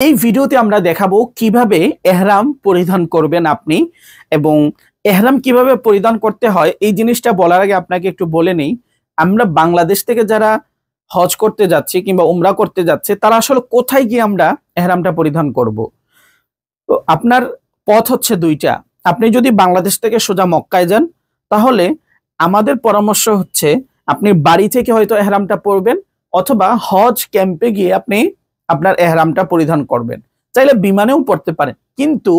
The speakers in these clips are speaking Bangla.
এই ভিডিওতে আমরা দেখাবো কিভাবে এহরাম পরিধান করবেন আপনি এবং এহরাম কিভাবে পরিধান করতে হয় এই জিনিসটা বলার আগে আপনাকে একটু বলে নেই। আমরা বাংলাদেশ থেকে যারা হজ করতে যাচ্ছি কিংবা উমরা করতে যাচ্ছে তারা আসলে কোথায় গিয়ে আমরা এহরামটা পরিধান করব। তো আপনার পথ হচ্ছে দুইটা। আপনি যদি বাংলাদেশ থেকে সোজা মক্কায় যান তাহলে আমাদের পরামর্শ হচ্ছে আপনি বাড়ি থেকে হয়তো এহরামটা পরবেন অথবা হজ ক্যাম্পে গিয়ে আপনি আপনার এহরামটা পরিধান করবেন। চাইলে বিমানেও পড়তে পারেন, কিন্তু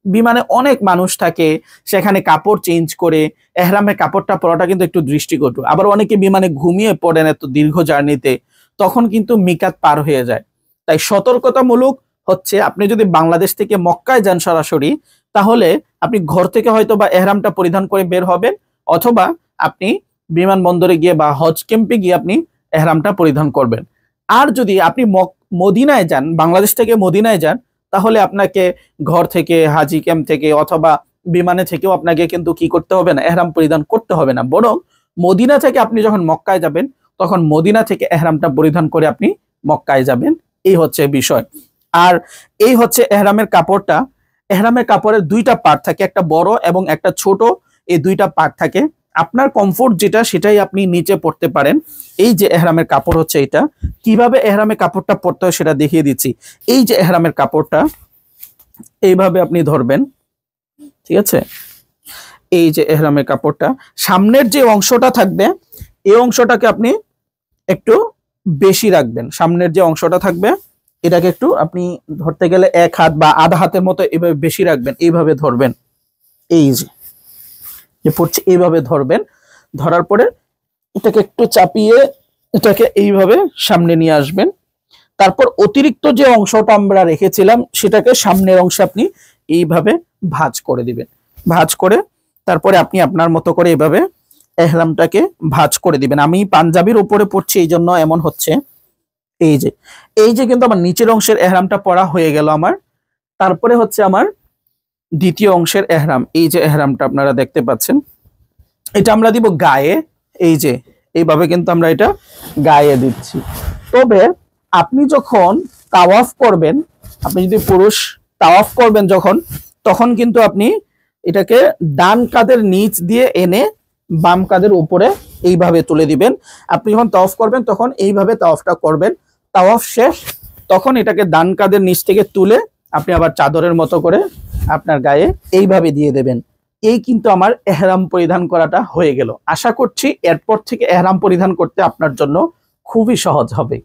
বিমানে অনেক মানুষ থাকে, সেখানে কাপড় চেঞ্জ করে এহরামের কাপড়টা পরাটা কিন্তু একটু দৃষ্টিকটু। আবার অনেকে বিমানে ঘুমিয়ে পড়েন এত দীর্ঘ জার্নিতে, তখন কিন্তু মিকাত পার হয়ে যায়। তাই সতর্কতামূলক হচ্ছে আপনি যদি বাংলাদেশ থেকে মক্কায় যান সরাসরি, তাহলে আপনি ঘর থেকে হয়তো বা এহরামটা পরিধান করে বের হবেন, অথবা আপনি বিমানবন্দরে গিয়ে বা হজ ক্যাম্পে গিয়ে আপনি এহরামটা পরিধান করবেন। আর যদি আপনি মদিনায় যান, বাংলাদেশ থেকে মদিনায় যান, তাহলে আপনাকে ঘর থেকে, হাজি ক্যাম্প থেকে অথবা বিমানে থেকেও আপনাকে কিন্তু কি করতে হবে না, এহরাম পরিধান করতে হবে না। বরং মদিনা থেকে আপনি যখন মক্কায় যাবেন তখন মদিনা থেকে এহরামটা পরিধান করে আপনি মক্কায় যাবেন। এই হচ্ছে বিষয়। আর এই হচ্ছে এহরামের কাপড়টা। এহরামের কাপড়ের দুইটা পার্ট থাকে, একটা বড় এবং একটা ছোট। এই দুইটা পার্ট থাকে। আপনার কমফোর্ট যেটা সেটাই আপনি নিচে পড়তে পারেন। এই যে এহরামের কাপড় হচ্ছে এটা। কিভাবে এহরামের কাপড়টা পরতে হয় সেটা দেখিয়ে দিচ্ছি। এই যে এহরামের কাপড়টা এইভাবে আপনি ধরবেন, ঠিক আছে? এই যে এহরামের কাপড়টা, সামনের যে অংশটা থাকবে এই অংশটাকে আপনি একটু বেশি রাখবেন। সামনের যে অংশটা থাকবে এটাকে একটু আপনি ধরতে গেলে এক হাত বা আধা হাতের মতো এভাবে বেশি রাখবেন, এইভাবে ধরবেন। এই যে পড়ছে এইভাবে ধরবেন। ধরার পরে এটাকে একটু চাপিয়ে এটাকে এইভাবে সামনে নিয়ে আসবেন। তারপর অতিরিক্ত যে অংশটা আমরা রেখেছিলাম সেটাকে সামনের অংশে আপনি এইভাবে ভাঁজ করে দিবেন। ভাঁজ করে তারপরে আপনি আপনার মতো করে এইভাবে এহরামটাকে ভাঁজ করে দিবেন। আমি পাঞ্জাবির উপরে পড়ছি এই জন্য এমন হচ্ছে। এই যে কিন্তু আমার নিচের অংশের এহরামটা পরা হয়ে গেল আমার। তারপরে হচ্ছে আমার দ্বিতীয় অংশের এহরাম। এই যে এহরামটা আপনারা দেখতে পাচ্ছেন, এটা আমরা দিব গায়ে। এই যে এইভাবে কিন্তু আমরা এটা গায়ে দিচ্ছি। তবে আপনি যখন তাওয়াফ করবেন, আপনি যদি পুরুষ তাওয়াফ করবেন যখন, তখন কিন্তু আপনি এটাকে ডান কাঁধের নিচ দিয়ে এনে বাম কাঁধের উপরে এইভাবে তুলে দিবেন। আপনি যখন তাওয়াফ করবেন তখন এইভাবে তাওয়াফটা করবেন। তাওয়াফ শেষ তখন এটাকে ডান কাঁধের নিচ থেকে তুলে আপনি আবার চাদরের মতো করে আপনার গায়ে এইভাবে দিয়ে দেবেন। এই কিন্তু আমার এহরাম পরিধান করাটা হয়ে গেল। আশা করছি এরপর থেকে এহরাম পরিধান করতে আপনার জন্য খুবই সহজ হবে।